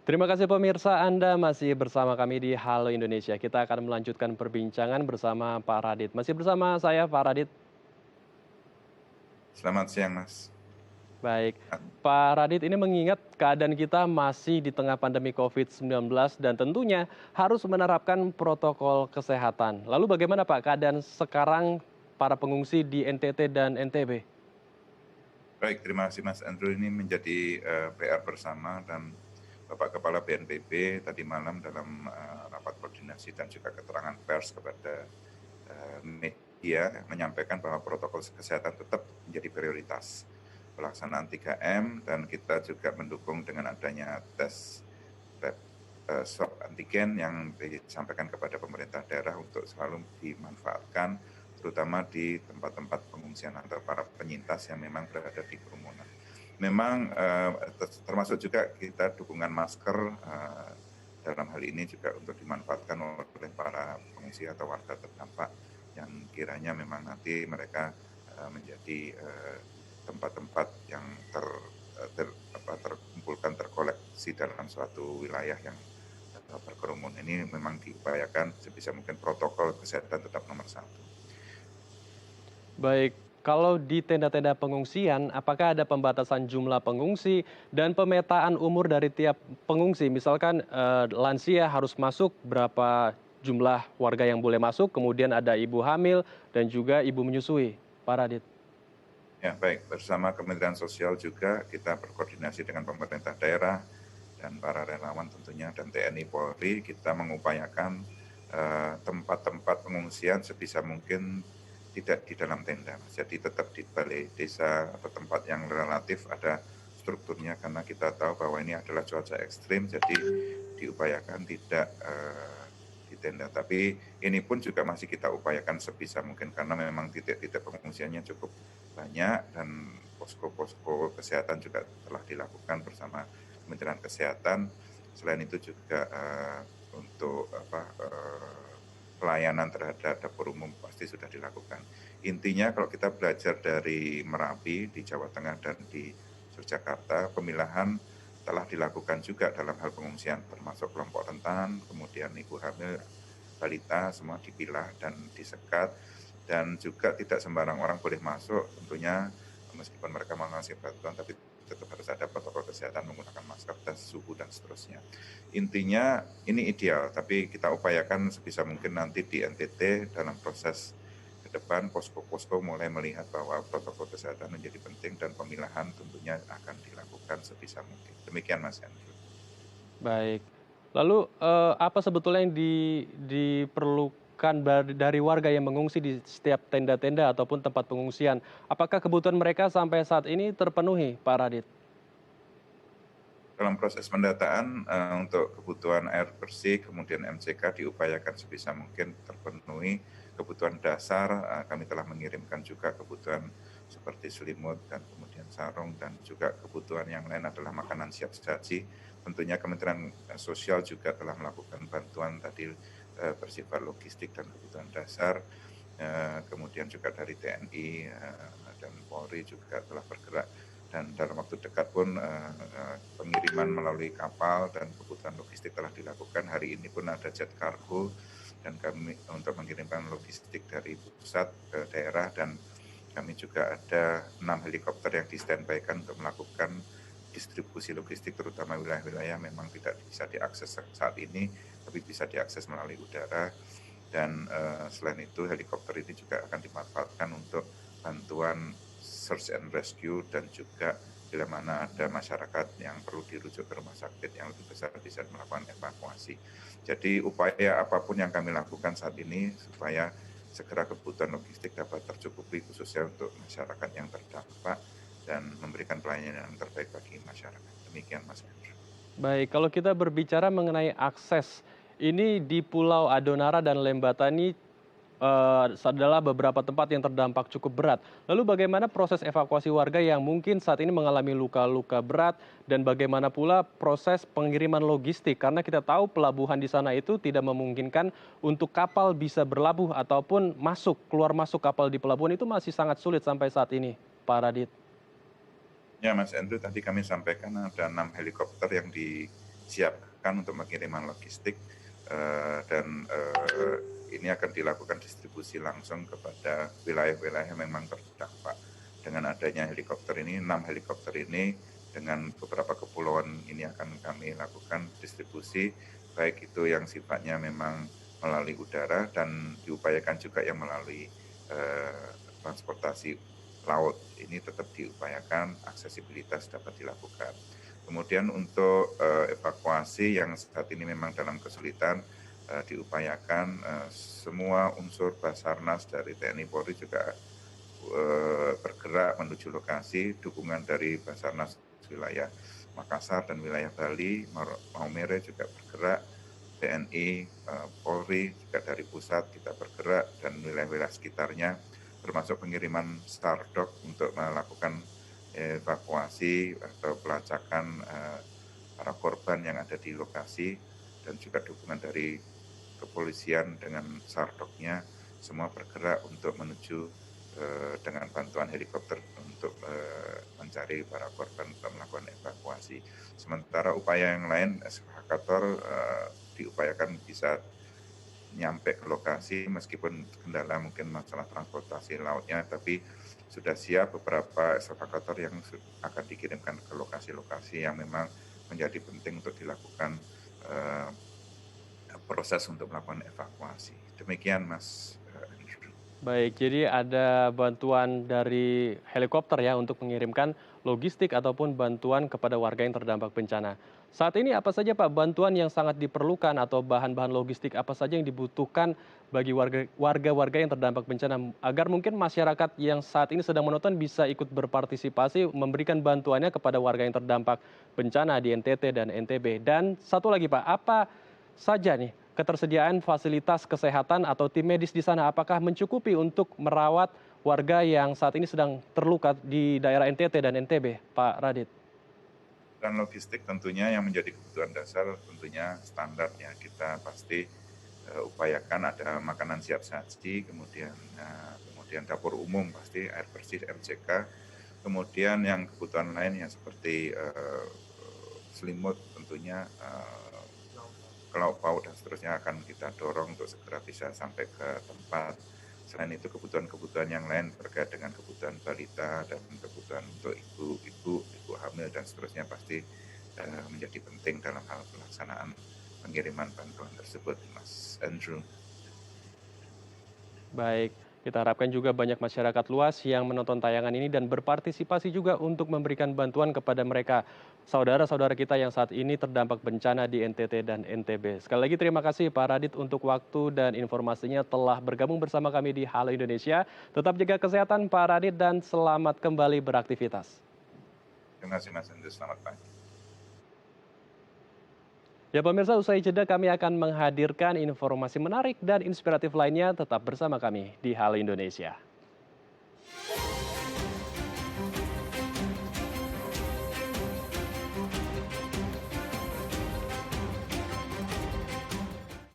Terima kasih pemirsa, Anda masih bersama kami di Halo Indonesia. Kita akan melanjutkan perbincangan bersama Pak Radit. Masih bersama saya, Pak Radit. Selamat siang, Mas. Baik, Pak Radit, ini mengingat keadaan kita masih di tengah pandemi COVID-19 dan tentunya harus menerapkan protokol kesehatan. Lalu bagaimana Pak keadaan sekarang para pengungsi di NTT dan NTB? Baik, terima kasih Mas Andrew. Ini menjadi PR bersama dan Bapak Kepala BNPB tadi malam dalam rapat koordinasi dan juga keterangan pers kepada media menyampaikan bahwa protokol kesehatan tetap menjadi prioritas pelaksanaan 3M dan kita juga mendukung dengan adanya tes swab antigen yang disampaikan kepada pemerintah daerah untuk selalu dimanfaatkan terutama di tempat-tempat pengungsian atau para penyintas yang memang berada di kerumunan. Memang termasuk juga kita dukungan masker dalam hal ini juga untuk dimanfaatkan oleh para pengungsi atau warga terdampak yang kiranya memang nanti mereka menjadi tempat-tempat yang terkumpulkan terkoleksi dalam suatu wilayah yang berkerumun. Ini memang diupayakan sebisa mungkin protokol kesehatan tetap nomor satu. Baik, kalau di tenda-tenda pengungsian, apakah ada pembatasan jumlah pengungsi dan pemetaan umur dari tiap pengungsi? Misalkan lansia harus masuk, berapa jumlah warga yang boleh masuk, kemudian ada ibu hamil dan juga ibu menyusui. Pak Radit. Ya, baik. Bersama Kementerian Sosial juga kita berkoordinasi dengan pemerintah daerah dan para relawan tentunya dan TNI Polri, kita mengupayakan tempat-tempat pengungsian sebisa mungkin tidak di dalam tenda. Jadi tetap di balai desa atau tempat yang relatif ada strukturnya karena kita tahu bahwa ini adalah cuaca ekstrim, jadi diupayakan tidak di tenda. Tapi ini pun juga masih kita upayakan sebisa mungkin karena memang titik-titik pengungsiannya cukup banyak dan posko-posko kesehatan juga telah dilakukan bersama Kementerian Kesehatan. Selain itu juga untuk pelayanan terhadap dapur umum pasti sudah dilakukan. Intinya kalau kita belajar dari Merapi di Jawa Tengah dan di Yogyakarta, pemilahan telah dilakukan juga dalam hal pengungsian, termasuk kelompok rentan, kemudian ibu hamil, balita, semua dipilah dan disekat, dan juga tidak sembarang orang boleh masuk, tentunya meskipun mereka mengasih bantuan, tapi tetap harus ada protokol kesehatan menggunakan masker, tes suhu, dan seterusnya. Intinya ini ideal, tapi kita upayakan sebisa mungkin nanti di NTT dalam proses ke depan posko-posko mulai melihat bahwa protokol kesehatan menjadi penting dan pemilahan tentunya akan dilakukan sebisa mungkin. Demikian Mas Andrew. Baik. Lalu apa sebetulnya yang diperlukan dari warga yang mengungsi di setiap tenda-tenda ataupun tempat pengungsian? Apakah kebutuhan mereka sampai saat ini terpenuhi, Pak Radit? Dalam proses pendataan untuk kebutuhan air bersih, kemudian MCK diupayakan sebisa mungkin terpenuhi. Kebutuhan dasar kami telah mengirimkan juga kebutuhan seperti selimut dan kemudian sarung dan juga kebutuhan yang lain adalah makanan siap saji. Tentunya Kementerian Sosial juga telah melakukan bantuan tadi bersifat logistik dan kebutuhan dasar. Kemudian juga dari TNI dan Polri juga telah bergerak dan dalam waktu dekat pun pengiriman melalui kapal dan kebutuhan logistik telah dilakukan. Hari ini pun ada jet kargo dan kami untuk mengirimkan logistik dari pusat ke daerah dan kami juga ada 6 helikopter yang di-standby-kan untuk melakukan distribusi logistik terutama wilayah-wilayah memang tidak bisa diakses saat ini tapi bisa diakses melalui udara dan selain itu helikopter ini juga akan dimanfaatkan untuk bantuan search and rescue dan juga bila mana ada masyarakat yang perlu dirujuk ke rumah sakit yang lebih besar bisa melakukan evakuasi. Jadi upaya apapun yang kami lakukan saat ini supaya segera kebutuhan logistik dapat tercukupi khususnya untuk masyarakat yang terdampak dan memberikan pelayanan yang terbaik bagi masyarakat. Demikian Mas Andrew. Baik, kalau kita berbicara mengenai akses, ini di Pulau Adonara dan Lembata ini adalah beberapa tempat yang terdampak cukup berat. Lalu bagaimana proses evakuasi warga yang mungkin saat ini mengalami luka-luka berat dan bagaimana pula proses pengiriman logistik karena kita tahu pelabuhan di sana itu tidak memungkinkan untuk kapal bisa berlabuh ataupun masuk keluar masuk kapal di pelabuhan itu masih sangat sulit sampai saat ini, Pak Radit. Ya Mas Andrew, tadi kami sampaikan ada 6 helikopter yang siapkan untuk pengiriman logistik dan ini akan dilakukan distribusi langsung kepada wilayah-wilayah yang memang terdampak. Dengan adanya helikopter ini, 6 helikopter ini dengan beberapa kepulauan ini akan kami lakukan distribusi, baik itu yang sifatnya memang melalui udara dan diupayakan juga yang melalui transportasi laut. Ini tetap diupayakan aksesibilitas dapat dilakukan. Kemudian untuk evakuasi yang saat ini memang dalam kesulitan, diupayakan semua unsur Basarnas dari TNI Polri juga bergerak menuju lokasi, dukungan dari Basarnas wilayah Makassar dan wilayah Bali, Maumere juga bergerak, TNI, Polri juga dari pusat kita bergerak dan wilayah-wilayah sekitarnya, termasuk pengiriman Stardog untuk melakukan evakuasi atau pelacakan para korban yang ada di lokasi dan juga dukungan dari kepolisian dengan Stardognya semua bergerak untuk menuju dengan bantuan helikopter untuk mencari para korban untuk melakukan evakuasi. Sementara upaya yang lain, eskavator diupayakan bisa nyampe ke lokasi meskipun kendala mungkin masalah transportasi lautnya, tapi sudah siap beberapa eskavator yang akan dikirimkan ke lokasi-lokasi yang memang menjadi penting untuk dilakukan proses untuk melakukan evakuasi. Demikian Mas Andrew. Baik, jadi ada bantuan dari helikopter ya untuk mengirimkan logistik ataupun bantuan kepada warga yang terdampak bencana. Saat ini apa saja Pak bantuan yang sangat diperlukan atau bahan-bahan logistik apa saja yang dibutuhkan bagi warga-warga yang terdampak bencana agar mungkin masyarakat yang saat ini sedang menonton bisa ikut berpartisipasi memberikan bantuannya kepada warga yang terdampak bencana di NTT dan NTB. Dan satu lagi Pak, apa saja nih ketersediaan fasilitas kesehatan atau tim medis di sana apakah mencukupi untuk merawat warga yang saat ini sedang terluka di daerah NTT dan NTB, Pak Radit? Dan logistik tentunya yang menjadi kebutuhan dasar tentunya standar ya, kita pasti upayakan ada makanan siap saji, kemudian dapur umum pasti air bersih MCK, kemudian yang kebutuhan lain yang seperti selimut tentunya lauk pauk dan seterusnya akan kita dorong untuk segera bisa sampai ke tempat. Selain itu kebutuhan-kebutuhan yang lain terkait dengan kebutuhan balita dan kebutuhan untuk ibu hamil dan seterusnya pasti menjadi penting dalam hal pelaksanaan pengiriman bantuan tersebut, Mas Andrew. Baik, kita harapkan juga banyak masyarakat luas yang menonton tayangan ini dan berpartisipasi juga untuk memberikan bantuan kepada mereka, saudara-saudara kita yang saat ini terdampak bencana di NTT dan NTB. Sekali lagi terima kasih Pak Radit untuk waktu dan informasinya telah bergabung bersama kami di Halo Indonesia. Tetap jaga kesehatan Pak Radit dan selamat kembali beraktivitas. Terima kasih Mas Andrew, selamat pagi. Ya pemirsa, usai jeda kami akan menghadirkan informasi menarik dan inspiratif lainnya. Tetap bersama kami di Halo Indonesia.